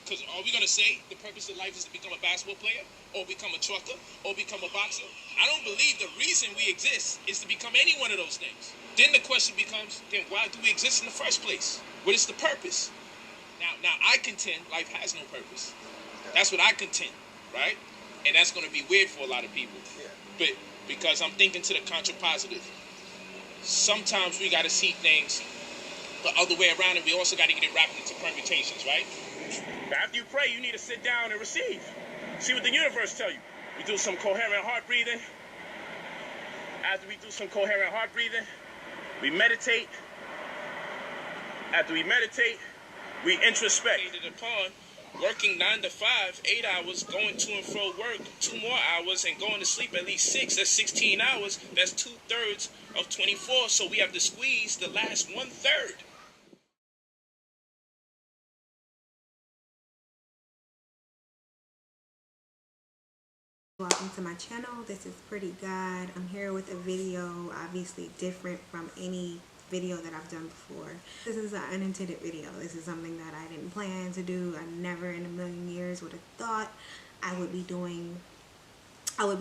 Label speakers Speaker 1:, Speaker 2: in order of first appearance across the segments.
Speaker 1: Because are we going to say the purpose of life is to become a basketball player or become a trucker or become a boxer? I don't believe the reason we exist is to become any one of those things. Then the question becomes, then why do we exist in the first place? What is the purpose? Now I contend life has no purpose. That's what I contend, right? And that's going to be weird for a lot of people. But because I'm thinking to the contrapositive, sometimes we got to see things the other way around, and we also got to get it wrapped into permutations, right? After you pray, you need to sit down and receive. See what the universe tell you. We do some coherent heart breathing. After we do some coherent heart breathing, we meditate. After we meditate, we introspect. Upon working 9 to 5, 8 hours, going to and fro work, 2 more hours, and going to sleep at least 6. That's 16 hours. That's 2/3 of 24. So we have to squeeze the last 1/3.
Speaker 2: Welcome to my channel. This is Pretty God. I'm here with a video obviously different from any video that I've done before. This is an unintended video. This is something that I didn't plan to do. I never in a million years would have thought I would be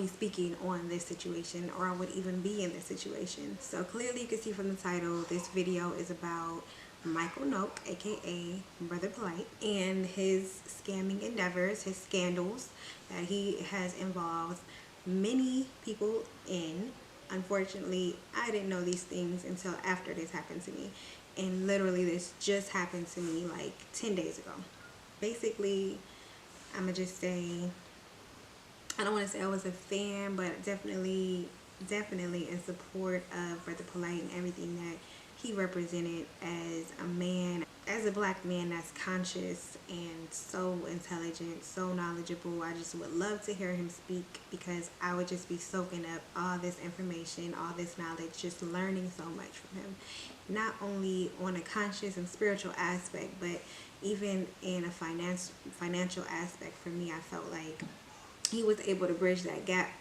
Speaker 2: speaking on this situation, or I would even be in this situation. So clearly you can see from the title, this video is about Michael Noak, aka Brother Polight, and his scamming endeavors, his scandals that he has involved many people in. Unfortunately, I didn't know these things until after this happened to me, and literally this just happened to me like 10 days ago. Basically, I'm gonna just say, I don't want to say I was a fan, but definitely in support of Brother Polight and everything that he represented as a man, as a black man that's conscious and so intelligent, so knowledgeable. I just would love to hear him speak, because I would just be soaking up all this information, all this knowledge, just learning so much from him. Not only on a conscious and spiritual aspect, but even in a financial aspect. For me, I felt like he was able to bridge that gap,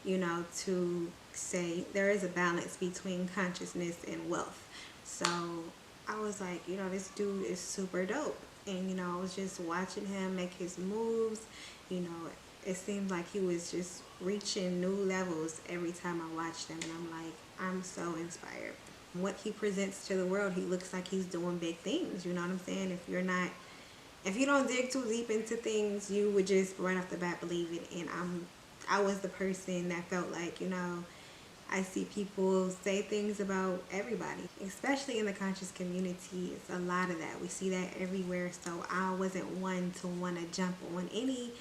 Speaker 2: you know, to say there is a balance between consciousness and wealth. So I was like, you know, this dude is super dope. And, you know, I was just watching him make his moves. You know, it seemed like he was just reaching new levels every time I watched him. And I'm like, I'm so inspired. What he presents to the world, he looks like he's doing big things. You know what I'm saying? If you don't dig too deep into things, you would just right off the bat believe it. And I was the person that felt like, you know, I see people say things about everybody, especially in the conscious community. It's a lot of that. We see that everywhere. So I wasn't one to want to jump on any,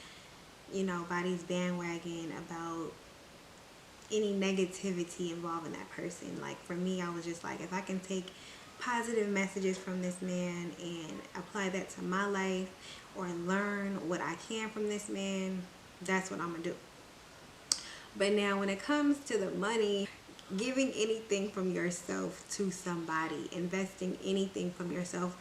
Speaker 2: you know, body's bandwagon about any negativity involving that person. Like for me, I was just like, if I can take positive messages from this man and apply that to my life, or learn what I can from this man, that's what I'm gonna do. But now when it comes to the money, giving anything from yourself to somebody, investing anything from yourself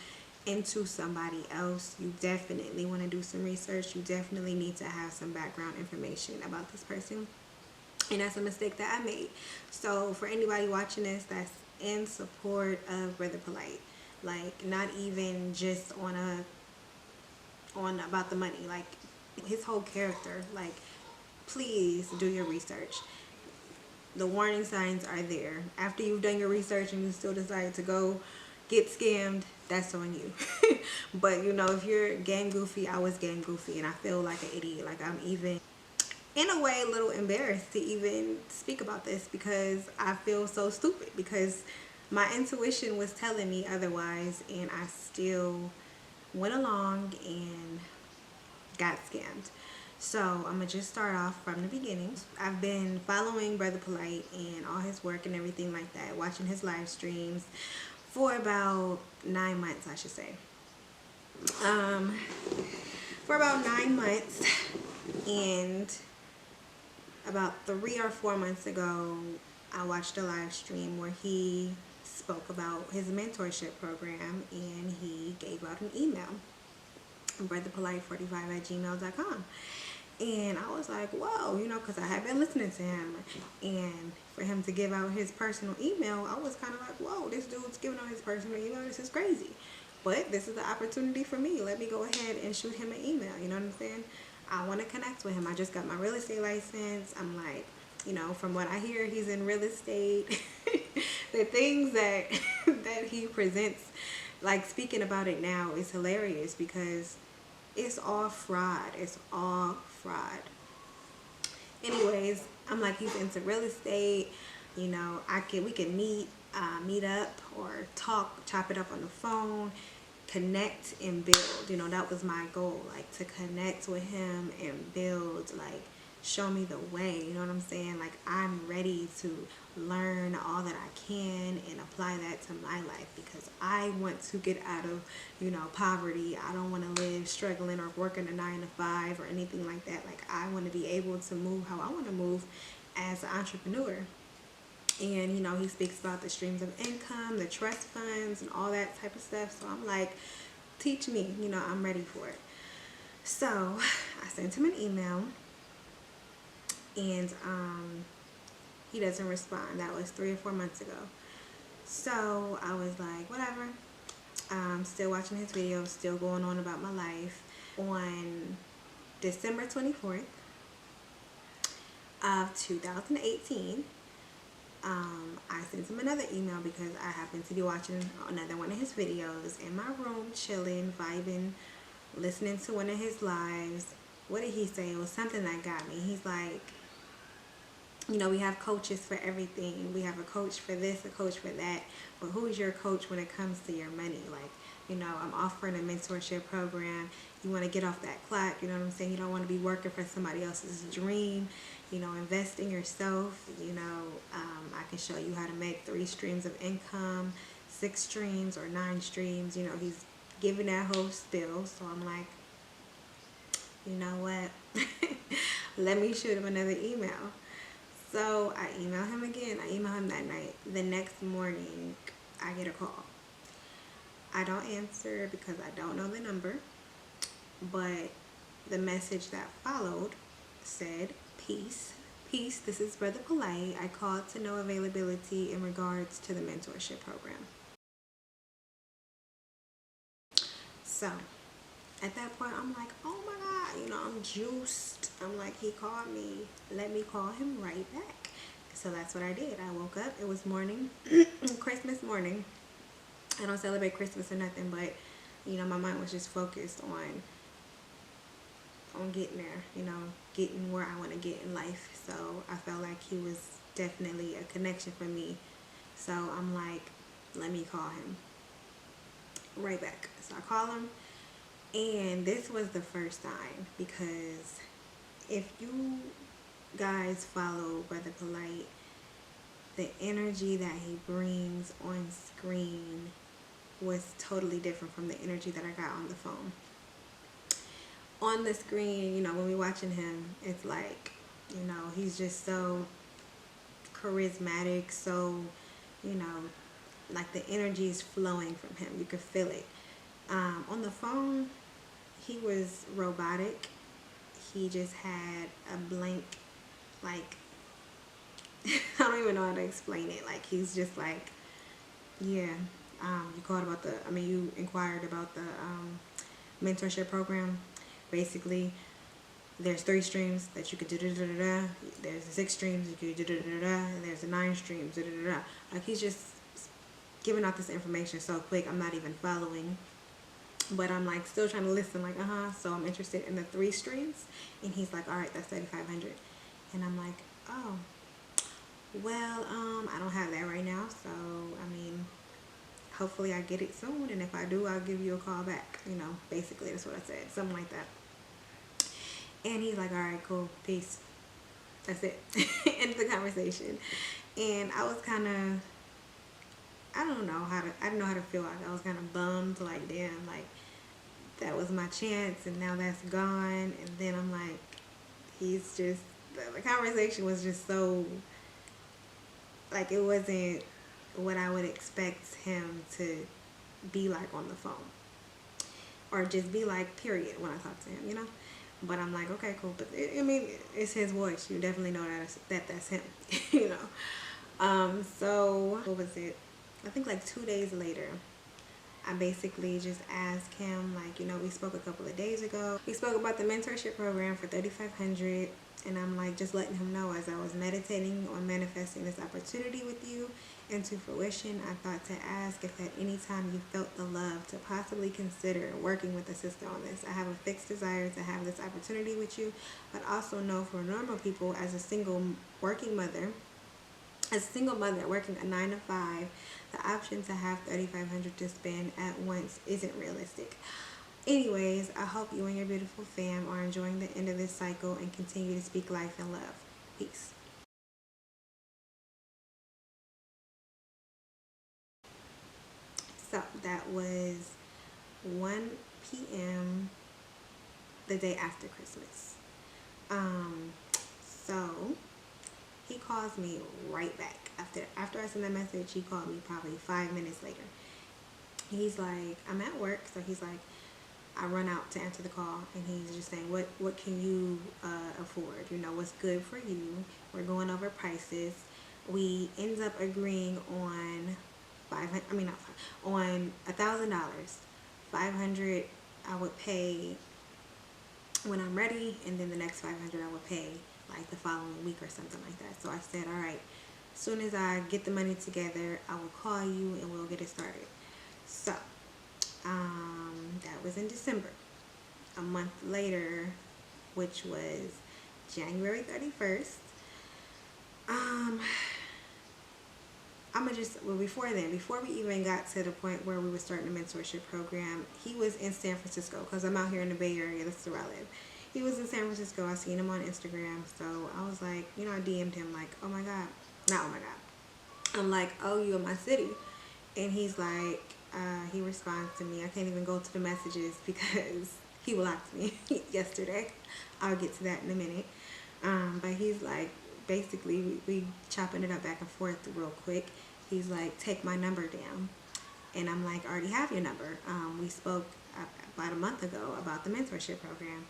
Speaker 2: into somebody else, you definitely want to do some research. You definitely need to have some background information about this person. And that's a mistake that I made. So for anybody watching this that's in support of Brother Polight, like not even just on about the money, like his whole character, like please do your research. The warning signs are there. After you've done your research and you still decide to go get scammed, that's on you. But you know, if you're gang goofy, I was gang goofy, and I feel like an idiot. Like I'm even in a way a little embarrassed to even speak about this, because I feel so stupid, because my intuition was telling me otherwise, and I still went along and got scammed. So I'm gonna just start off from the beginning. I've been following Brother Polight and all his work and everything like that, watching his live streams for about 9 months, I should say. For about 9 months, and about 3 or 4 months ago, I watched a live stream where he spoke about his mentorship program, and he gave out an email, brotherpolight45@gmail.com. And I was like, whoa, you know, because I had been listening to him. And for him to give out his personal email, I was kind of like, whoa, this dude's giving out his personal email. This is crazy. But this is the opportunity for me. Let me go ahead and shoot him an email. You know what I'm saying? I want to connect with him. I just got my real estate license. I'm like, you know, from what I hear, he's in real estate. The things that that he presents, like speaking about it now, is hilarious because it's all fraud. It's all fraud. Anyways, I'm like, he's into real estate. You know, we can meet up or talk, chop it up on the phone, connect and build. You know, that was my goal, like to connect with him and build, like show me the way. You know what I'm saying? Like, I'm ready to learn all that I can and apply that to my life because I want to get out of, you know, poverty. I don't want to live struggling or working a 9 to 5 or anything like that. Like, I want to be able to move how I want to move as an entrepreneur. And, you know, he speaks about the streams of income, the trust funds, and all that type of stuff. So I'm like, teach me, you know, I'm ready for it. So I sent him an email, and he doesn't respond. That was 3 or 4 months ago. So I was like, whatever. Still watching his videos, still going on about my life. On December 24th of 2018, I sent him another email because I happened to be watching another one of his videos in my room, chilling, vibing, listening to one of his lives. What did he say? It was something that got me. He's like, you know, we have coaches for everything. We have a coach for this, a coach for that. But who's your coach when it comes to your money? Like, you know, I'm offering a mentorship program. You want to get off that clock. You know what I'm saying? You don't want to be working for somebody else's dream. You know, invest in yourself. You know, I can show you how to make 3 streams of income, 6 streams or 9 streams. You know, he's giving that whole spiel. So I'm like, you know what? Let me shoot him another email. So I email him again. I email him that night. The next morning, I get a call. I don't answer because I don't know the number. But the message that followed said, peace. Peace, this is Brother Polight. I called to know availability in regards to the mentorship program. So at that point, I'm like, oh my God, you know, I'm juiced. I'm like, he called me. Let me call him right back. So that's what I did. I woke up. It was morning, Christmas morning. I don't celebrate Christmas or nothing, but, you know, my mind was just focused on getting there, you know, getting where I want to get in life. So I felt like he was definitely a connection for me. So I'm like, let me call him right back. So I call him. And this was the first time, because if you guys follow Brother Polight, the energy that he brings on screen was totally different from the energy that I got on the phone. On the screen, you know, when we're watching him, it's like, you know, he's just so charismatic, so, you know, like the energy is flowing from him. You could feel it. On the phone, he was robotic. He just had a blank, like, I don't even know how to explain it. Like, he's just like, yeah, you inquired about the mentorship program. Basically, there's 3 streams that you could do, there's 6 streams you could do, and there's 9 streams, Like, he's just giving out this information so quick, I'm not even following. But I'm like still trying to listen, like, so I'm interested in the 3 streams. And he's like, all right, that's $3,500. And I'm like, oh, well, I don't have that right now. So, I mean, hopefully I get it soon. And if I do, I'll give you a call back. You know, basically that's what I said, something like that. And he's like, all right, cool, peace. That's it. End the conversation. And I was kind of, I didn't know how to feel. Like, I was kind of bummed, like, damn, like, that was my chance and now that's gone. And then I'm like, he's just, the conversation was just so, like, it wasn't what I would expect him to be like on the phone, or just be like, period, when I talk to him, you know. But I'm like, okay, cool. But it's his voice. You definitely know that's him, you know. So what was it? I think like 2 days later, I basically just asked him, like, we spoke a couple of days ago. We spoke about the mentorship program for $3,500, and I'm like just letting him know, as I was meditating on manifesting this opportunity with you into fruition, I thought to ask if at any time you felt the love to possibly consider working with a sister on this. I have a fixed desire to have this opportunity with you, but also know for normal people, as a single mother working a 9 to 5, the option to have $3,500 to spend at once isn't realistic. Anyways, I hope you and your beautiful fam are enjoying the end of this cycle and continue to speak life and love. Peace. So that was 1 p.m. the day after Christmas. So he calls me right back. After I sent that message, he called me probably 5 minutes later. He's like, I'm at work, so he's like, I run out to answer the call, and he's just saying, what can you afford? What's good for you? We're going over prices. We end up agreeing on on $1,000. 500 I would pay when I'm ready, and then the next 500 I would pay like the following week or something like that. So I said, all right, as soon as I get the money together, I will call you and we'll get it started. So that was in December. A month later, which was January 31st, before we even got to the point where we were starting the mentorship program, he was in San Francisco, because I'm out here in the Bay Area. That's where I live. He was in San Francisco. I seen him on Instagram, so I was like, I DM'd him like, oh my god, not oh my god, I'm like, oh, you in my city? And he's like, he responds to me. I can't even go to the messages because he blocked me yesterday. I'll get to that in a minute. But he's like, basically, we chopping it up back and forth real quick. He's like, take my number down. And I'm like, I already have your number. We spoke about a month ago about the mentorship program,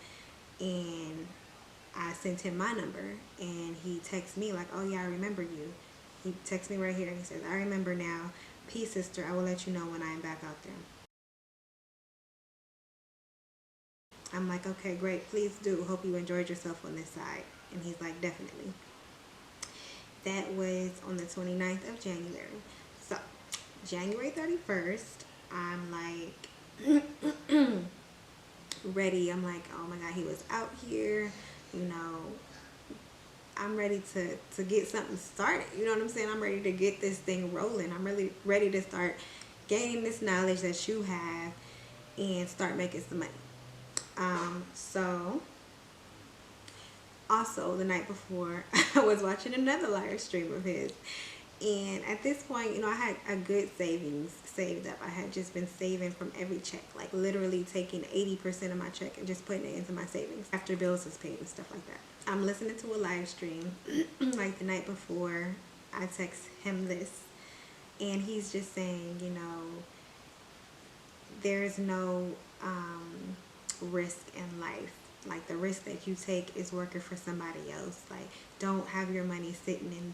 Speaker 2: and I sent him my number, and he texts me like, oh yeah, I remember you. He texts me right here, and he says, I remember now. Peace, sister. I will let you know when I am back out there. I'm like, okay, great. Please do. Hope you enjoyed yourself on this side. And he's like, definitely. That was on the 29th of January. So, January 31st, I'm like, ready. I'm like, oh my God, he was out here. I'm ready to get something started. You know what I'm saying? I'm ready to get this thing rolling. I'm really ready to start gaining this knowledge that you have and start making some money. So also the night before, I was watching another live stream of his, and at this point, I had a good savings saved up. I had just been saving from every check, like literally taking 80% of my check and just putting it into my savings after bills was paid and stuff like that. I'm listening to a live stream like the night before. I text him this, and he's just saying, there's no risk in life. Like, the risk that you take is working for somebody else. Like, don't have your money sitting in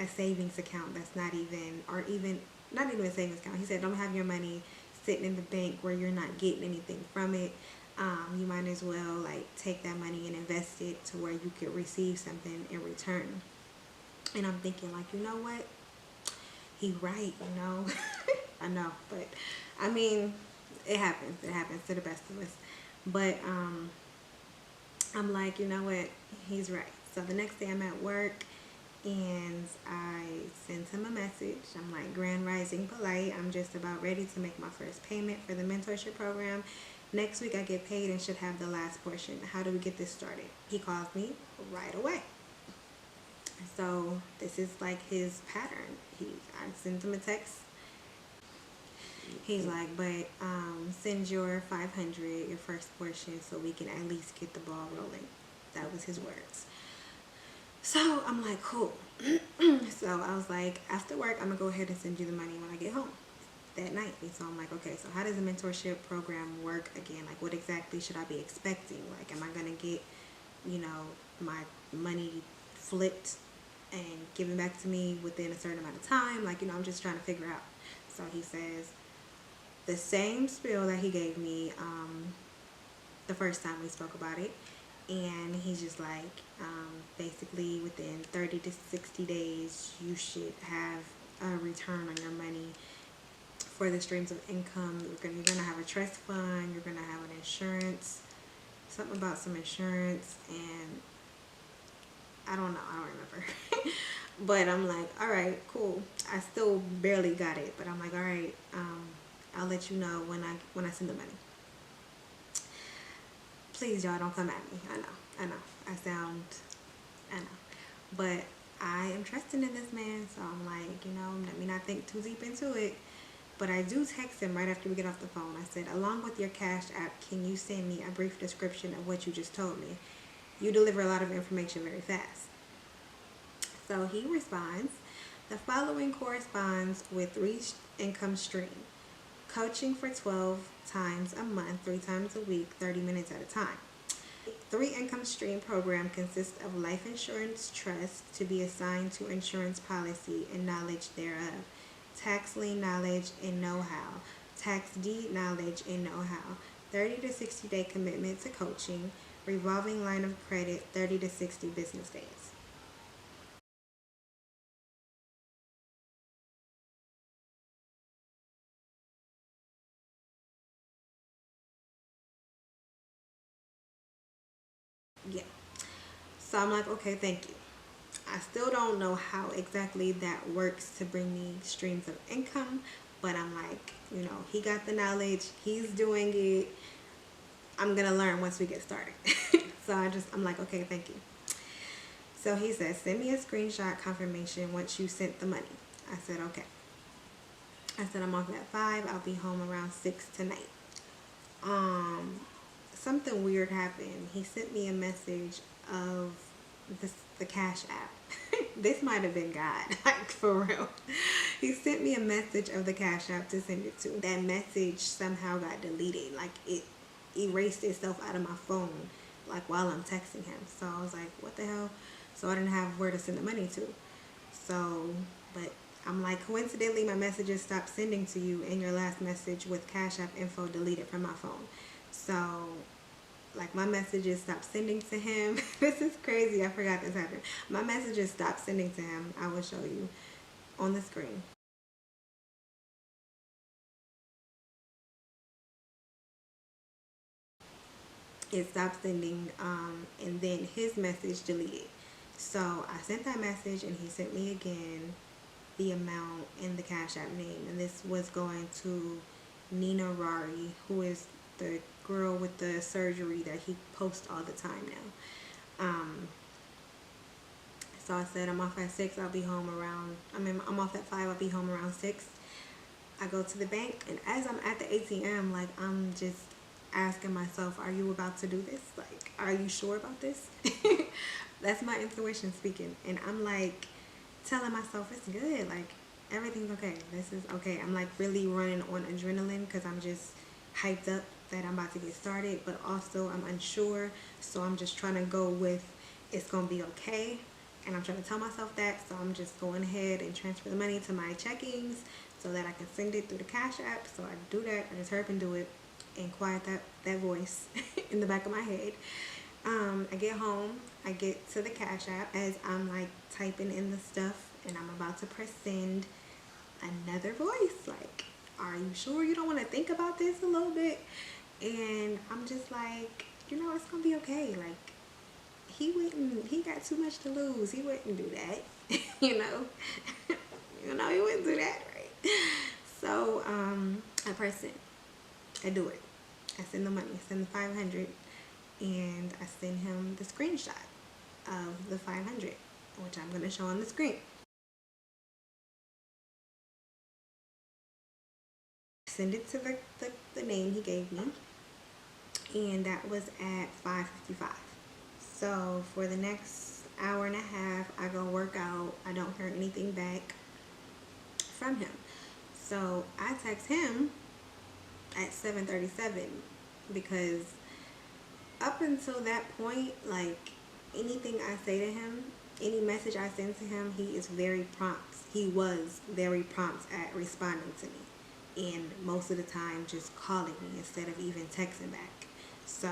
Speaker 2: a savings account that's not even a savings account. He said, don't have your money sitting in the bank where you're not getting anything from it. You might as well like take that money and invest it to where you could receive something in return. And I'm thinking, like, you know what? He's right, I know, but I mean, it happens. It happens to the best of us. But I'm like, you know what? He's right. So the next day I'm at work, and I sent him a message. I'm like, Grand Rising Polight, I'm just about ready to make my first payment for the mentorship program. Next week I get paid and should have the last portion. How do we get this started? He calls me right away. So this is like his pattern. I sent him a text. He's like, but send your 500, your first portion, so we can at least get the ball rolling. That was his words. So I'm like, cool. So I was like, after work, I'm gonna go ahead and send you the money when I get home that night. And so I'm like, okay, so how does the mentorship program work again? Like, what exactly should I be expecting? Like, am I gonna get, my money flipped and given back to me within a certain amount of time? Like, I'm just trying to figure out. So he says, the same spiel that he gave me the first time we spoke about it. And he's just like, basically within 30 to 60 days, you should have a return on your money for the streams of income. You're gonna have a trust fund, you're gonna have an insurance, something about some insurance, and I don't know, I don't remember. But I'm like, all right, cool. I still barely got it, but I'm like, all right, I'll let you know when I send the money. Please, y'all, don't come at me. I know. I know. But I am trusting in this man, so I'm like, let me not think too deep into it. But I do text him right after we get off the phone. I said, along with your Cash App, can you send me a brief description of what you just told me? You deliver a lot of information very fast. So he responds, the following corresponds with 3 income stream. Coaching for 12 times a month, 3 times a week, 30 minutes at a time. 3 income stream program consists of life insurance trust to be assigned to insurance policy and knowledge thereof, tax lien knowledge and know-how, tax deed knowledge and know-how, 30 to 60 day commitment to coaching, revolving line of credit, 30 to 60 business days. Yeah. So I'm like, okay, thank you. I still don't know how exactly that works to bring me streams of income, but I'm like, he got the knowledge, he's doing it. I'm gonna learn once we get started. So I'm like, okay, thank you. So he says, send me a screenshot confirmation once you sent the money. I said, okay. I said, I'm off at 5. I'll be home around 6 tonight. Something weird happened. He sent me a message of the Cash App. This might have been God, like for real. He sent me a message of the Cash App to send it to. That message somehow got deleted. Like it erased itself out of my phone, like while I'm texting him. So I was like, what the hell? So I didn't have where to send the money to. So, but I'm like, coincidentally, my messages stopped sending to you and your last message with Cash App info deleted from my phone. So, like, my messages stopped sending to him. This is crazy. I forgot this happened. My messages stopped sending to him. I will show you on the screen. It stopped sending, and then his message deleted. So I sent that message, and he sent me again the amount and the Cash App name, and this was going to Nina Rari, who is the girl with the surgery that he posts all the time now. So I said, I'm off at 6. I'll be home around. I'm off at 5. I'll be home around 6. I go to the bank, and as I'm at the ATM, like, I'm just asking myself, are you about to do this? Like, are you sure about this? That's my intuition speaking. And I'm like telling myself it's good. Like, everything's okay. This is okay. I'm like really running on adrenaline because I'm just hyped up that I'm about to get started, but also I'm unsure. So I'm just trying to go with it's going to be okay. And I'm trying to tell myself that. So I'm just going ahead and transfer the money to my checkings so that I can send it through the Cash App. So I do that. I just hurry up and do it and quiet that voice in the back of my head. I get home. I get to the Cash App as I'm like typing in the stuff and I'm about to press send. Another voice like, are you sure you don't want to think about this a little bit? And I'm just like, it's gonna be okay. Like, he got too much to lose. He wouldn't do that. He wouldn't do that, right? So I press send. I do it. I send the money. I send the 500, and I send him the screenshot of the 500, which I'm gonna show on the screen. Send it to the name he gave me, and that was at 5:55. So for the next hour and a half, I go work out. I don't hear anything back from him. So I text him at 7:37 because up until that point, like, anything I say to him, any message I send to him, he is very prompt. He was very prompt at responding to me. and most of the time just calling me instead of even texting back. So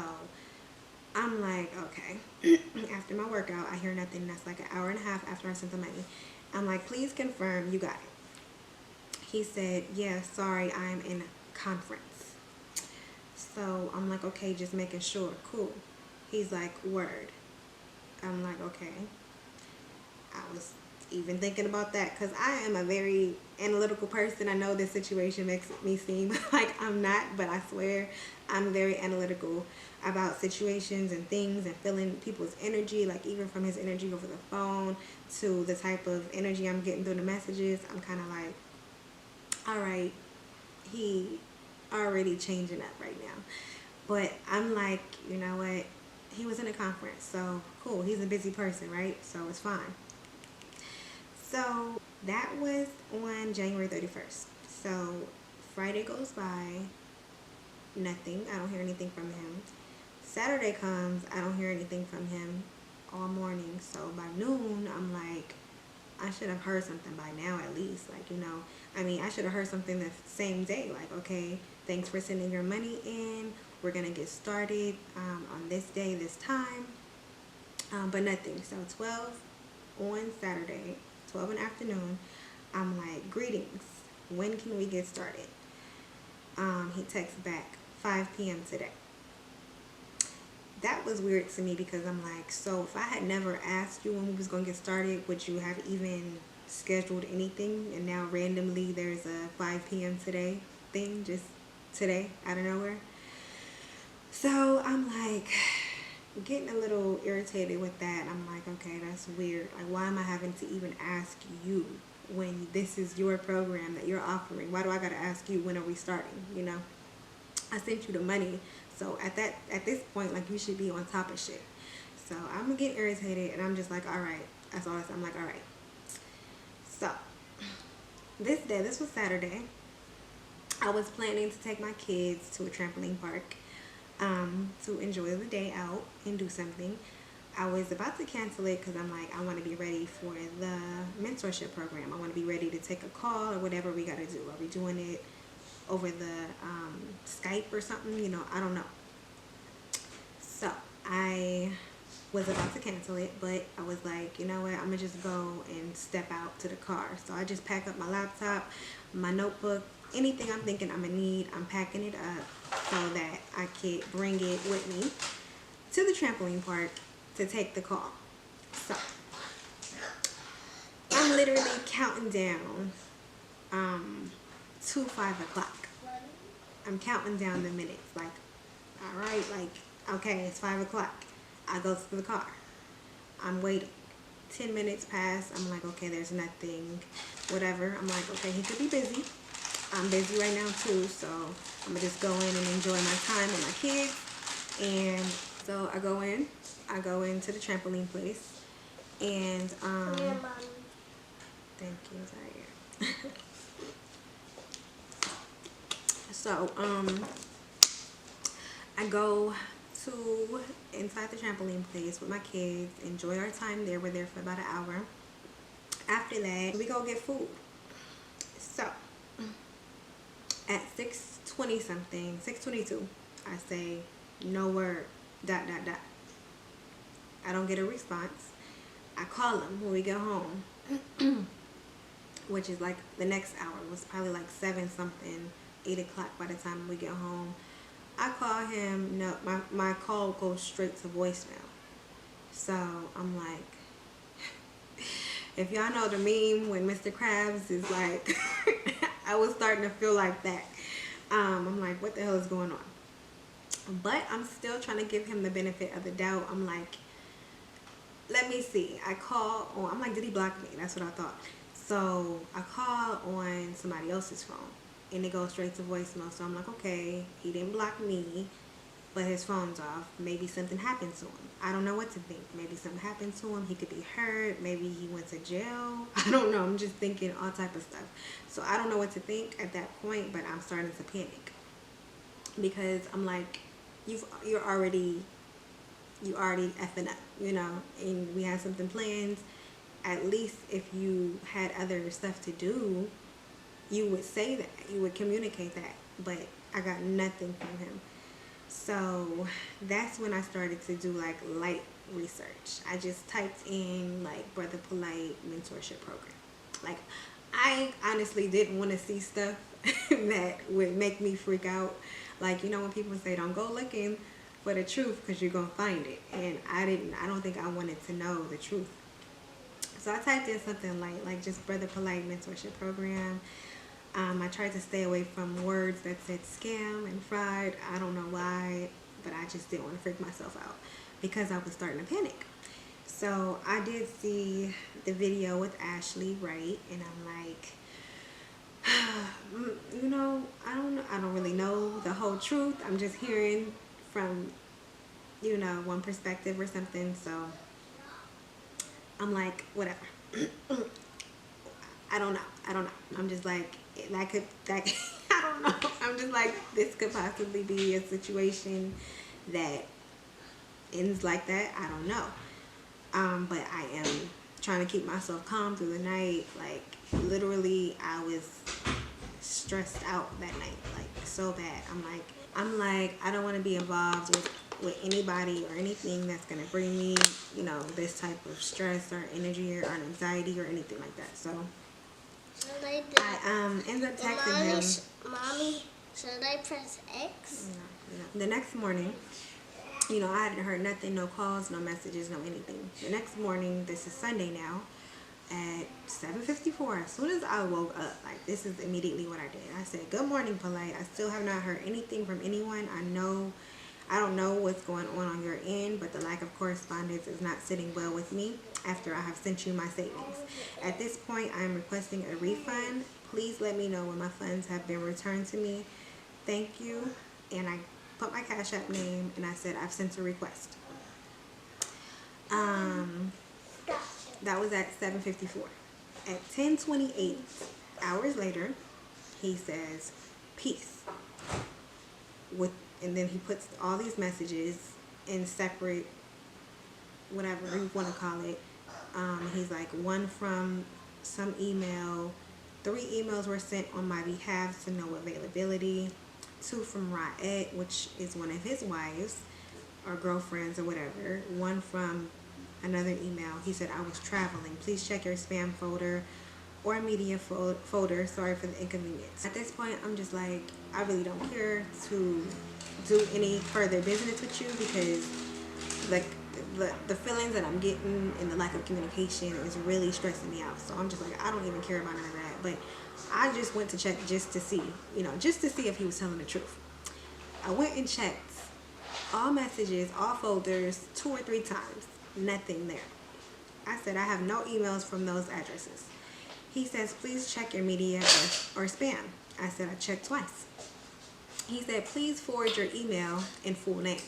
Speaker 2: I'm like, okay. After my workout, I hear nothing. That's like an hour and a half after I sent the money. I'm like, please confirm you got it. He said, yeah, sorry, I'm in a conference. So I'm like, okay, just making sure. Cool. He's like, word. I'm like, okay. I was even thinking about that because I am a very analytical person. I know this situation makes me seem like I'm not, but I swear I'm very analytical about situations and things and feeling people's energy, like even from his energy over the phone to the type of energy I'm getting through the messages. I'm kind of like, all right, he already changing up right now. But I'm like, you know what? He was in a conference, so cool. He's a busy person, right? So it's fine. So that was on January 31st. So Friday goes by, nothing. I don't hear anything from him. Saturday comes, I don't hear anything from him all morning. So by noon, I'm like, I should have heard something by now at least. Like, you know, I mean, I should have heard something the same day. Like, okay, thanks for sending your money in. We're going to get started on this day, this time. But nothing. So 12 on Saturday, 12 in the afternoon, I'm like, greetings. When can we get started? He texts back, 5 p.m. today. That was weird to me because I'm like, so if I had never asked you when we was going to get started, would you have even scheduled anything? And now randomly there's a 5 p.m. today thing, just today, out of nowhere. So I'm like, getting a little irritated with that. I'm like, okay, that's weird. Like, why am I having to even ask you when this is your program that you're offering? Why do I got to ask you when are we starting? You know, I sent you the money. So at this point, like, you should be on top of shit. So I'm getting irritated and I'm just like, all right. That's all I said. I'm like, all right. So this was Saturday. I was planning to take my kids to a trampoline park to enjoy the day out and do something. I was about to cancel it because I'm like, I want to be ready for the mentorship program. I want to be ready to take a call or whatever we got to do. Are we doing it over the Skype or something? You know, I don't know. So I was about to cancel it, but I was like, you know what, I'm gonna just go and step out to the car. So I just pack up my laptop, my notebook, anything I'm thinking I'm gonna need, I'm packing it up so that I could bring it with me to the trampoline park to take the call. So I'm literally counting down to 5 o'clock. I'm counting down the minutes, like, all right, like, okay, it's 5 o'clock. I go to the car. I'm waiting. 10 minutes pass. I'm like, okay, there's nothing, whatever. I'm like, okay, he could be busy. I'm busy right now too, so I'm gonna just go in and enjoy my time with my kids. And so I go into the trampoline place, and thank you, Zaire. So I go to inside the trampoline place with my kids, enjoy our time there. We're there for about an hour. After that, we go get food. So at 6:20 something, 6:22, I say, no word, ... I don't get a response. I call him when we get home, which is like the next hour. It was probably like 7 something, 8 o'clock by the time we get home. I call him, no, my call goes straight to voicemail. So I'm like, if y'all know the meme when Mr. Krabs is like, I was starting to feel like that. I'm like, what the hell is going on? But I'm still trying to give him the benefit of the doubt. I'm like, let me see. I call on, I'm like, did he block me? That's what I thought. So I call on somebody else's phone, and it goes straight to voicemail. So I'm like, okay, he didn't block me, but his phone's off. Maybe something happened to him. I don't know what to think. Maybe something happened to him. He could be hurt. Maybe he went to jail. I don't know. I'm just thinking all type of stuff. So I don't know what to think at that point, but I'm starting to panic because I'm like, you're already effing up, you know, and we had something planned. At least if you had other stuff to do, you would say that, you would communicate that, but I got nothing from him. So that's when I started to do like light research. I just typed in like Brother Polight mentorship program. Like, I honestly didn't want to see stuff that would make me freak out. Like, you know, when people say don't go looking for the truth because you're gonna find it, and I don't think I wanted to know the truth. So I typed in something like just Brother Polight mentorship program. I tried to stay away from words that said scam and fraud. I don't know why, but I just didn't want to freak myself out because I was starting to panic. So I did see the video with Ashley, right? And I'm like, you know, I don't really know the whole truth. I'm just hearing from, you know, one perspective or something. So I'm like, whatever. I don't know. I'm just like, I don't know. I'm just like, this could possibly be a situation that ends like that. I don't know. But I am trying to keep myself calm through the night. Like, literally, I was stressed out that night, like so bad. I'm like, I don't want to be involved with anybody or anything that's gonna bring me, you know, this type of stress or energy or anxiety or anything like that. So I ended up texting him.
Speaker 3: Mommy, should I press X?
Speaker 2: No. The next morning, you know, I hadn't heard nothing, no calls, no messages, no anything. The next morning, this is Sunday now, at 7:54, as soon as I woke up, like, this is immediately what I did. I said, good morning, Polight. I still have not heard anything from anyone. I don't know what's going on your end, but the lack of correspondence is not sitting well with me after I have sent you my savings. At this point, I am requesting a refund. Please let me know when my funds have been returned to me. Thank you. And I put my Cash App name, and I said I've sent a request. That was at 7:54. At 10:28 hours later, he says, peace. And then he puts all these messages in separate, whatever you want to call it. He's like, one from some email, 3 emails were sent on my behalf to no availability, 2 from Raed, which is one of his wives or girlfriends or whatever, 1 from another email. He said, I was traveling. Please check your spam folder or media folder. Sorry for the inconvenience. At this point, I'm just like, I really don't care to do any further business with you because like the feelings that I'm getting and the lack of communication is really stressing me out. So I'm just like, I don't even care about none of that. But I just went to check just to see, you know, just to see if he was telling the truth. I went and checked all messages, all folders 2 or 3 times. Nothing there. I said, I have no emails from those addresses. He says, please check your media or spam. I said, I checked twice. He said, please forward your email and full name.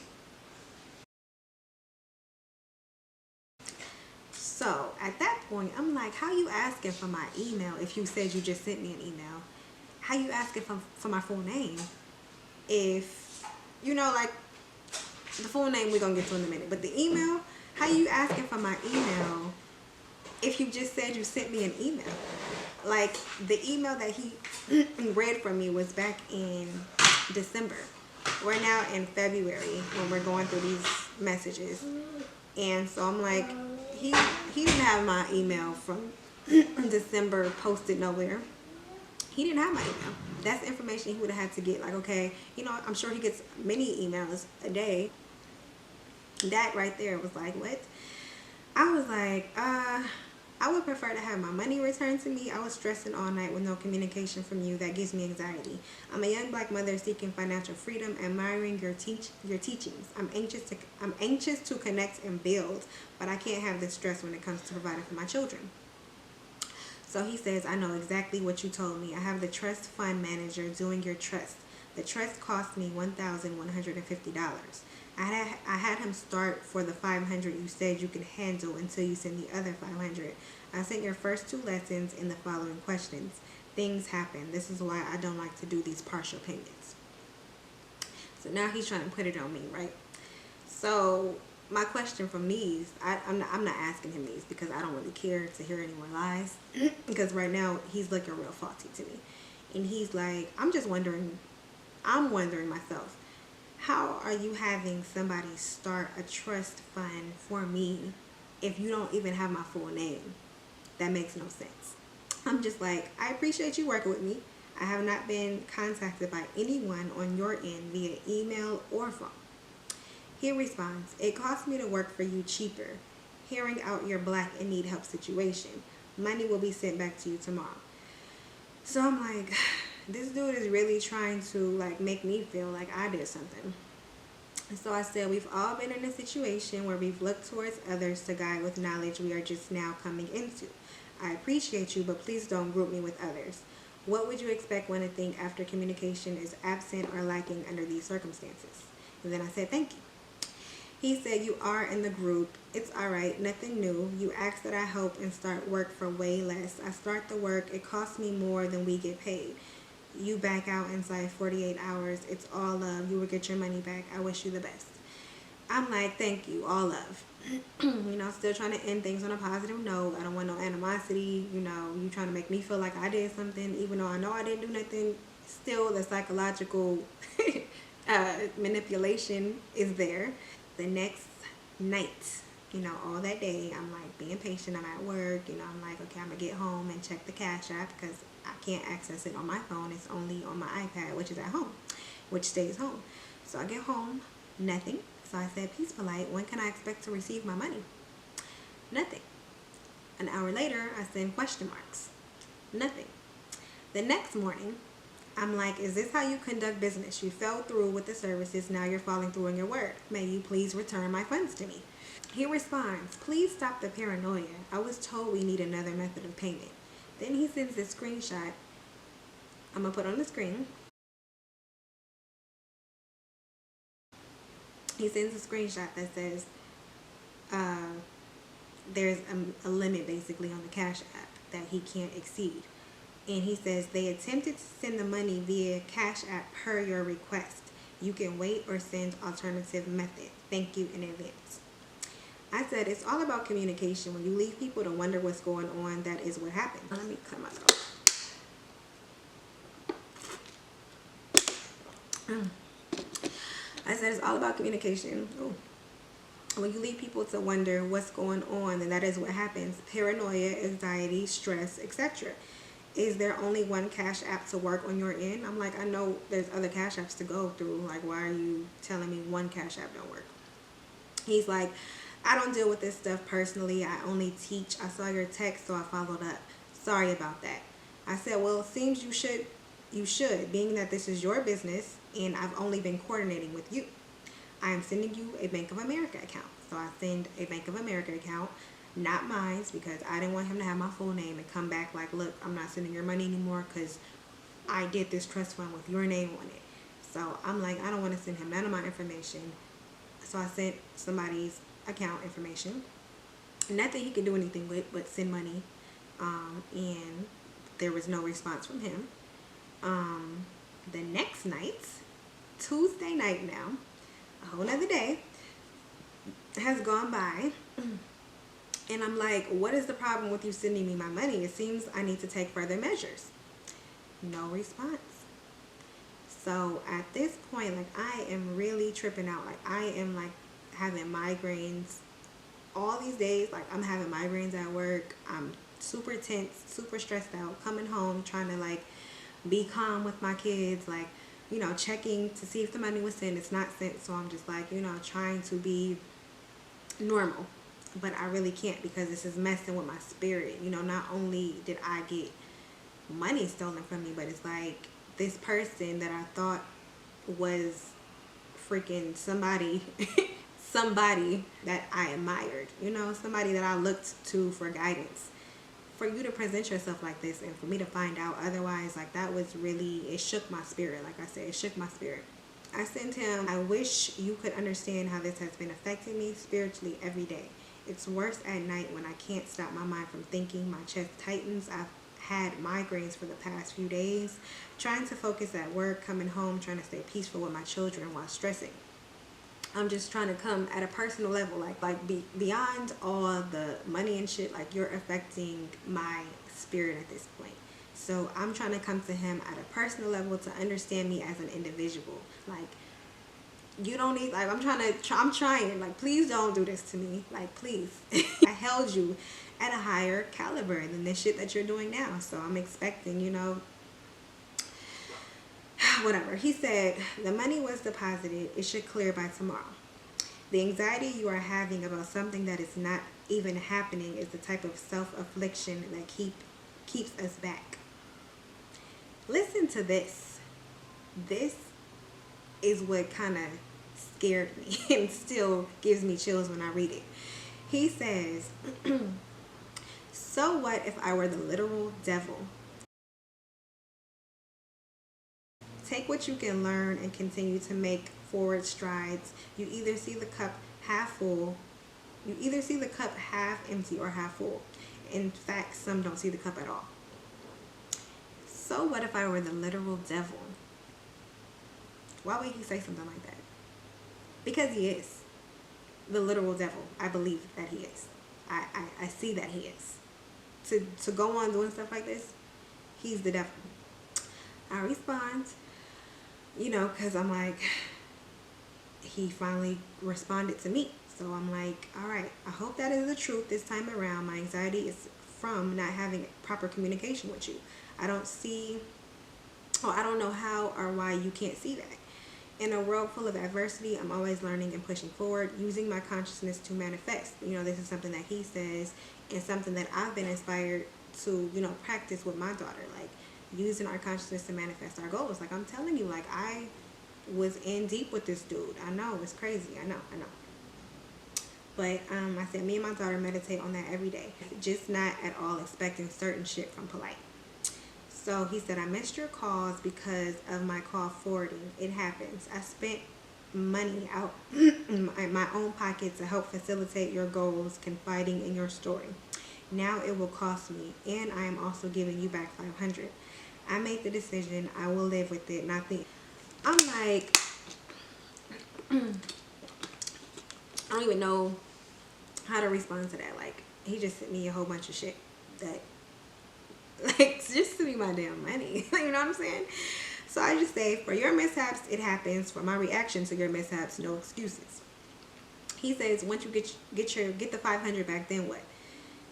Speaker 2: So at that point, I'm like, how you asking for my email if you said you just sent me an email? How you asking for my full name if, you know, like, the full name we're going to get to in a minute. But the email, how you asking for my email if you just said you sent me an email? Like, the email that he read from me was back in December. We're now in February when we're going through these messages. And so I'm like, he didn't have my email from December posted nowhere. He didn't have my email. That's information he would have had to get. Like, okay, you know, I'm sure he gets many emails a day. That right there was like, what? I was like, I would prefer to have my money returned to me. I was stressing all night with no communication from you. That gives me anxiety. I'm a young black mother seeking financial freedom, admiring your teachings. I'm anxious to connect and build, but I can't have this stress when it comes to providing for my children. So he says, I know exactly what you told me. I have the trust fund manager doing your trust. The trust cost me $1,150. I had him start for the $500 you said you could handle until you send the other $500. I sent your first 2 lessons in the following questions. Things happen. This is why I don't like to do these partial payments. So now he's trying to put it on me, right? So my question from these, I'm not asking him these because I don't really care to hear any more lies because right now he's looking real faulty to me. And he's like, I'm wondering myself, how are you having somebody start a trust fund for me if you don't even have my full name? That makes no sense. I'm just like, I appreciate you working with me. I have not been contacted by anyone on your end via email or phone. He responds, it costs me to work for you cheaper. Hearing out your black and need help situation. Money will be sent back to you tomorrow. So I'm like, this dude is really trying to like make me feel like I did something. And so I said, we've all been in a situation where we've looked towards others to guide with knowledge we are just now coming into. I appreciate you, but please don't group me with others. What would you expect one to think after communication is absent or lacking under these circumstances? And then I said, thank you. He said, you are in the group. It's all right. Nothing new. You asked that I help and start work for way less. I start the work. It costs me more than we get paid. You back out inside 48 hours. It's all love. You will get your money back. I wish you the best. I'm like, thank you. All love. Still trying to end things on a positive note. I don't want no animosity. You trying to make me feel like I did something, even though I know I didn't do nothing. Still, the psychological manipulation is there. The next night, all that day, I'm like being patient. I'm at work. I'm like, okay, I'm going to get home and check the Cash App because I can't access it on my phone. It's only on my iPad, which is at home, which stays home. So I get home, nothing. So I said, Peace Polight, when can I expect to receive my money? Nothing. An hour later, I send question marks. Nothing. The next morning, I'm like, is this how you conduct business? You fell through with the services. Now you're falling through on your word. May you please return my funds to me? He responds, please stop the paranoia. I was told we need another method of payment. Then he sends a screenshot. I'm going to put on the screen. He sends a screenshot that says there's a limit basically on the Cash App that he can't exceed. And he says they attempted to send the money via Cash App per your request. You can wait or send alternative method. Thank you in advance. I said it's all about communication. When you leave people to wonder what's going on, that is what happens. Let me cut my throat. I said it's all about communication. Ooh. When you leave people to wonder what's going on, then that is what happens. Paranoia, anxiety, stress, etc. Is there only one Cash App to work on your end? I'm like, I know there's other Cash Apps to go through. Like, why are you telling me one Cash App don't work? He's like, I don't deal with this stuff personally. I only teach. I saw your text, so I followed up. Sorry about that. I said, well, it seems you should, being that this is your business and I've only been coordinating with you. I am sending you a Bank of America account. So I send a Bank of America account, not mine, because I didn't want him to have my full name and come back like, look, I'm not sending your money anymore because I did this trust fund with your name on it. So I'm like, I don't want to send him none of my information. So I sent somebody's account information. Not that he could do anything with, but send money. And there was no response from him. The next night, Tuesday night now, a whole nother day has gone by, and I'm like, what is the problem with you sending me my money? It seems I need to take further measures. No response. So at this point, like, I am really tripping out. Like, I am like having migraines all these days. Like, I'm having migraines at work. I'm super tense, super stressed out, coming home trying to like be calm with my kids, like, checking to see if the money was sent. It's not sent, so I'm just like, trying to be normal, but I really can't because this is messing with my spirit. Not only did I get money stolen from me, but it's like this person that I thought was freaking somebody somebody that I admired, somebody that I looked to for guidance. For you to present yourself like this and for me to find out otherwise, like, that was really, it shook my spirit. Like I said, it shook my spirit. I sent him, I wish you could understand how this has been affecting me spiritually every day. It's worse at night when I can't stop my mind from thinking. My chest tightens. I've had migraines for the past few days. Trying to focus at work, coming home, trying to stay peaceful with my children while stressing. I'm just trying to come at a personal level, like beyond all the money and shit. Like, you're affecting my spirit at this point. So I'm trying to come to him at a personal level to understand me as an individual. Like, you don't need, like, I'm trying, like, please don't do this to me. Like, please. I held you at a higher caliber than this shit that you're doing now. So I'm expecting, you know, whatever. He said, the money was deposited. It should clear by tomorrow. The anxiety you are having about something that is not even happening is the type of self-affliction that keeps us back. Listen to this. This is what kind of scared me and still gives me chills when I read it. He says, so what if I were the literal devil? Take what you can learn and continue to make forward strides. You either see the cup half full, you either see the cup half empty or half full. In fact, some don't see the cup at all. So what if I were the literal devil? Why would he say something like that? Because he is the literal devil. I believe that he is. I see that he is. To go on doing stuff like this, he's the devil. I respond, you know, because I'm like, he finally responded to me. So I'm like, all right, I hope that is the truth this time around. My anxiety is from not having proper communication with you. I don't know how or why you can't see that. In a world full of adversity, I'm always learning and pushing forward, using my consciousness to manifest. You know, this is something that he says and something that I've been inspired to, you know, practice with my daughter. Like, using our consciousness to manifest our goals. Like, I'm telling you, like, I was in deep with this dude. I know, it's crazy. I know. But I said, me and my daughter meditate on that every day. Just not at all expecting certain shit from Polight. So he said, I missed your calls because of my call forwarding. It happens. I spent money out in my own pocket to help facilitate your goals, confiding in your story. Now it will cost me, and I am also giving you back $500. I made the decision. I will live with it. I'm like, I don't even know how to respond to that. Like, he just sent me a whole bunch of shit that, like, just send me my damn money. You know what I'm saying? So I just say, for your mishaps, it happens. For my reaction to your mishaps, no excuses. He says, once you get the $500 back, then what?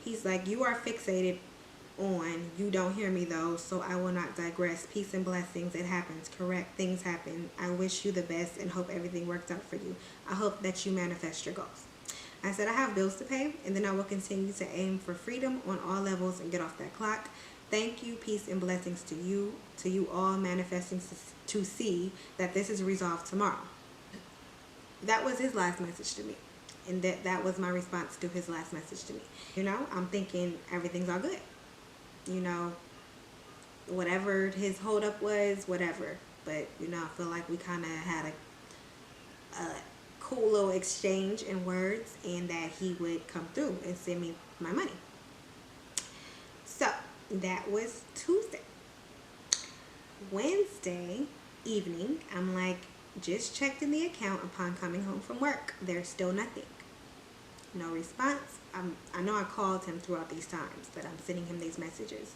Speaker 2: He's like, you are fixated on, you don't hear me though, so I will not digress. Peace and blessings. It happens. Correct. Things happen. I wish you the best and hope everything works out for you. I hope that you manifest your goals. I said, I have bills to pay, and then I will continue to aim for freedom on all levels and get off that clock. Thank you. Peace and blessings to you all, manifesting to see that this is resolved tomorrow. That was his last message to me. And that was my response to his last message to me. You know, I'm thinking everything's all good. You know, whatever his holdup was, whatever. But, you know, I feel like we kind of had a cool little exchange in words, and that he would come through and send me my money. So, that was Tuesday. Wednesday evening, I'm like, just checked in the account upon coming home from work. There's still nothing. No response. I know I called him throughout these times, but I'm sending him these messages.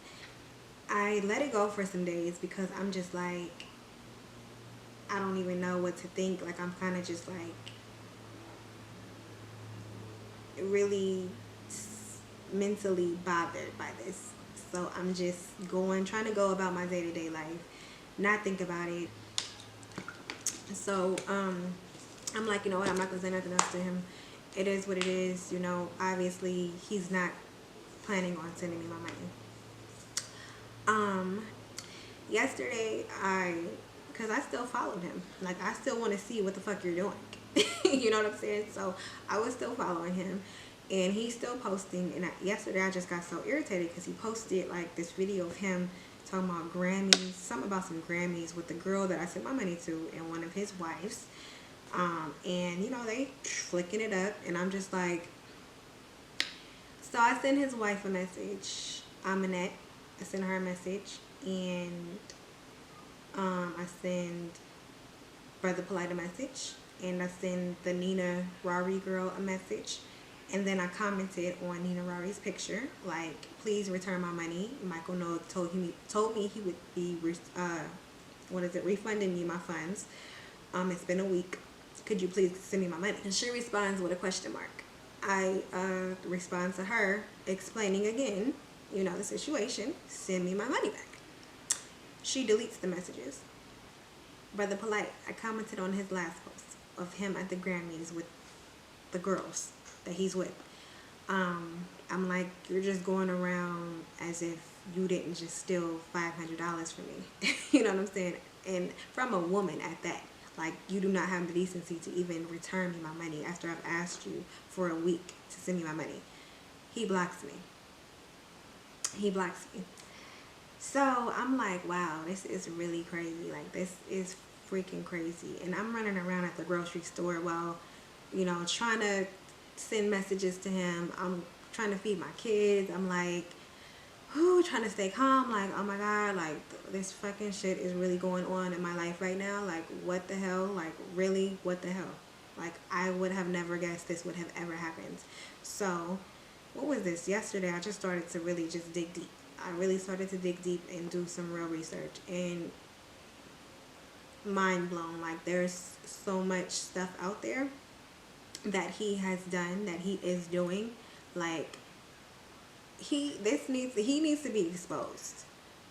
Speaker 2: I let it go for some days because I'm just like, I don't even know what to think. Like, I'm kind of just like really mentally bothered by this. So I'm just trying to go about my day-to-day life, not think about it. So I'm like, you know what, I'm not gonna say nothing else to him. It is what it is. You know, obviously he's not planning on sending me my money. Yesterday because I still followed him. Like, I still want to see what the fuck you're doing. You know what I'm saying? So I was still following him, and he's still posting. And yesterday I just got so irritated because he posted like this video of him talking about Grammys, something about some Grammys with the girl that I sent my money to and one of his wives. And you know, they flicking it up, and I'm just like, so I sent his wife a message, Aminette. I sent her a message, and I send Brother Polight a message, and I send the Nina Rari girl a message, And then I commented on Nina Rari's picture, like, please return my money. Michael Noak told me he would be refunding me my funds. It's been a week. Could you please send me my money? And she responds with a question mark. I respond to her explaining again, the situation. Send me my money back. She deletes the messages. Brother Polight, I commented on his last post of him at the Grammys with the girls that he's with. I'm like, you're just going around as if you didn't just steal $500 from me. You know what I'm saying? And from a woman at that. Like, you do not have the decency to even return me my money after I've asked you for a week to send me my money. He blocks me. So I'm like, wow, this is really crazy. Like, this is freaking crazy. And I'm running around at the grocery store while, trying to send messages to him. I'm trying to feed my kids. I'm like, trying to stay calm. Like, oh my God, like, this fucking shit is really going on in my life right now. Like, what the hell? Like, really, what the hell? Like, I would have never guessed this would have ever happened. So, what was this? Yesterday, I just started to really just dig deep. I really started to dig deep and do some real research. And mind blown. Like, there's so much stuff out there that he has done, that he is doing. Like, he needs to be exposed.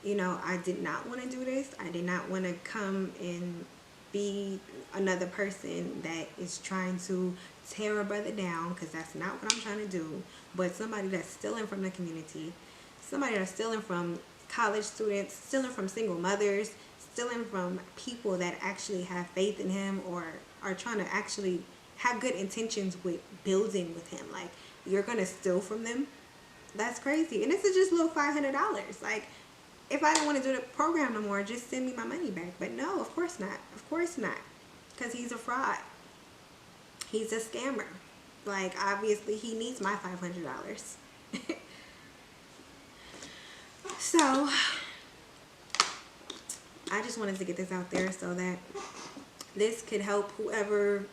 Speaker 2: I did not want to do this. I did not want to come and be another person that is trying to tear a brother down, because that's not what I'm trying to do. But somebody that's stealing from the community, somebody that's stealing from college students, stealing from single mothers, stealing from people that actually have faith in him or are trying to actually have good intentions with building with him. Like, you're going to steal from them? That's crazy. And this is just little $500. Like, if I don't want to do the program no more, just send me my money back. But no, of course not. Of course not. Because he's a fraud. He's a scammer. Like, obviously, he needs my $500. So, I just wanted to get this out there so that this could help whoever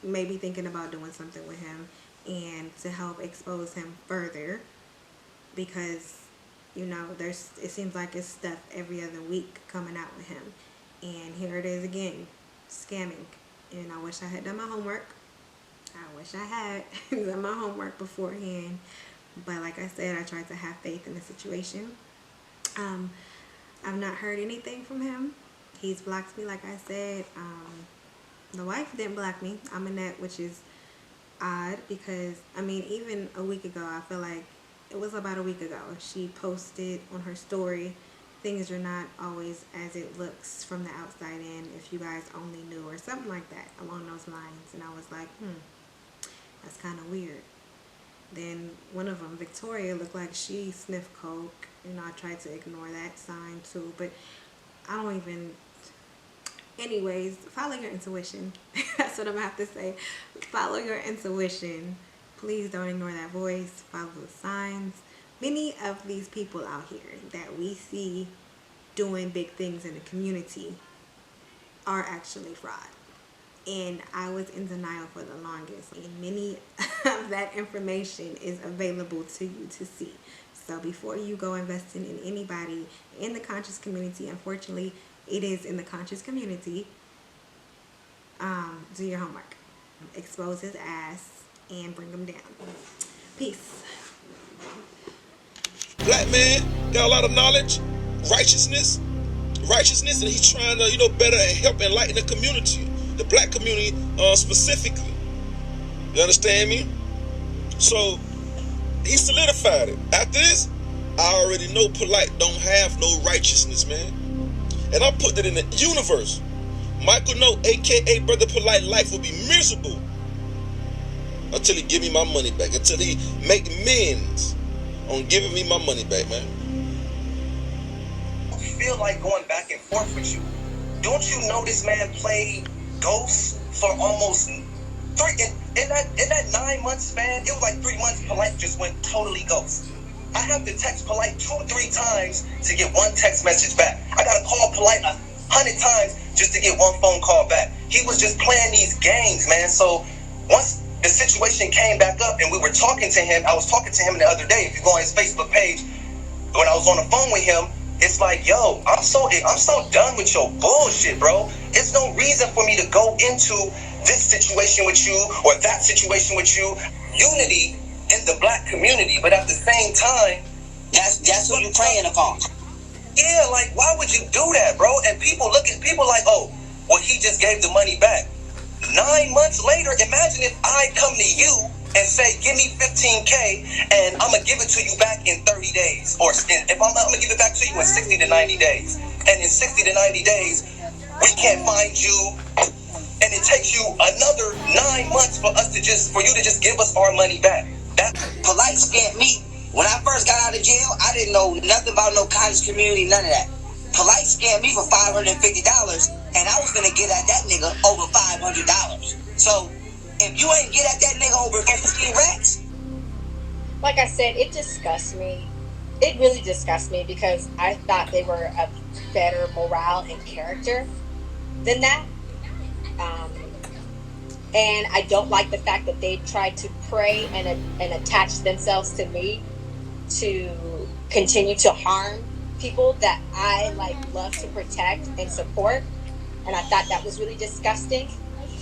Speaker 2: may be thinking about doing something with him, and to help expose him further, because it seems like it's stuff every other week coming out with him, and here it is again, scamming. And I wish I had done my homework. I wish I had done my homework beforehand, but like I said, I tried to have faith in the situation. I've not heard anything from him. He's blocked me, like I said. The wife didn't block me. I'm in that, which is odd, because even a week ago, I feel like it was about a week ago, she posted on her story, things are not always as it looks from the outside in, if you guys only knew, or something like that along those lines. And I was like, that's kind of weird. Then one of them, Victoria, looked like she sniffed coke. I tried to ignore that sign too, but I don't even. Anyways, follow your intuition. That's what I'm gonna have to say. Follow your intuition. Please don't ignore that voice. Follow the signs. Many of these people out here that we see doing big things in the community are actually fraud. And I was in denial for the longest. And many of that information is available to you to see. So before you go investing in anybody in the conscious community, unfortunately, it is in the conscious community, do your homework. Expose his ass and bring him down. Peace.
Speaker 1: Black man got a lot of knowledge, righteousness, and he's trying to, better help enlighten the community, the black community specifically. You understand me? So he solidified it. After this, I already know Polight don't have no righteousness, man. And I put it in the universe. Michael Noak, a.k.a. Brother Polight, life will be miserable until he give me my money back, until he make amends on giving me my money back, man.
Speaker 4: I feel like going back and forth with you. Don't you know this man played Ghost for almost in that 9 months span? It was like 3 months. Polight just went totally ghost. I have to text Polight 2 or 3 times to get one text message back. I gotta call Polight 100 times just to get one phone call back. He was just playing these games, man. So once the situation came back up, and we were talking to him. I was talking to him the other day. If you go on his Facebook page, when I was on the phone with him, it's like, yo, I'm so done with your bullshit, bro. It's no reason for me to go into this situation with you or that situation with you. Unity in the black community, but at the same time, that's who you preying upon. Yeah, like, why would you do that, bro? And people like, oh, well, he just gave the money back. 9 months later, imagine if I come to you and say, give me 15K and I'm going to give it to you back in 30 days. Or if I'm going to give it back to you in 60 to 90 days. And in 60 to 90 days, we can't find you. And it takes you another 9 months for you to just give us our money back. That Polight scammed me. When I first got out of jail, I didn't know nothing about no college community, none of that. Polight scammed me for $550, and I was gonna get at that nigga over $500. So, if you ain't get at that nigga over 15 racks,
Speaker 5: like I said, it disgusts me. It really disgusts me because I thought they were a better morale and character than that. And I don't like the fact that they tried to prey and attach themselves to me to continue to harm people that I love to protect and support. And I thought that was really disgusting.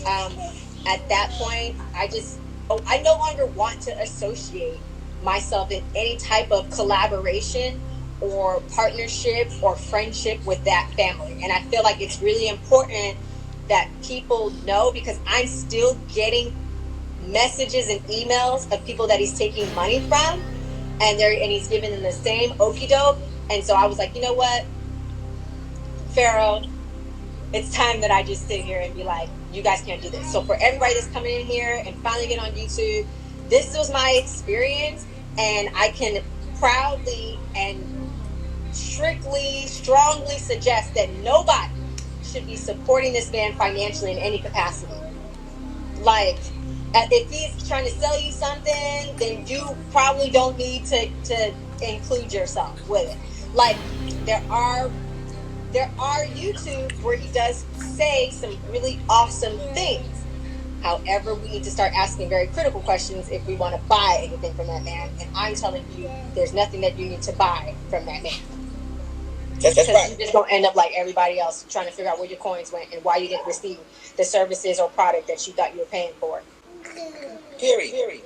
Speaker 5: At that point, I no longer want to associate myself in any type of collaboration or partnership or friendship with that family. And I feel like it's really important that people know, because I'm still getting messages and emails of people that he's taking money from, and he's giving them the same okie doke. And so I was like, you know what, Pharaoh, it's time that I just sit here and be like, you guys can't do this. So for everybody that's coming in here and finally get on YouTube, this was my experience, and I can proudly and strongly suggest that nobody should be supporting this man financially in any capacity. Like, if he's trying to sell you something, then you probably don't need to include yourself with it. Like, there are YouTubes where he does say some really awesome things. However, we need to start asking very critical questions if we want to buy anything from that man. And I'm telling you, there's nothing that you need to buy from that man. Because right. You're just going to end up like everybody else, trying to figure out where your coins went and why you didn't receive the services or product that you thought you were paying for.
Speaker 4: Period.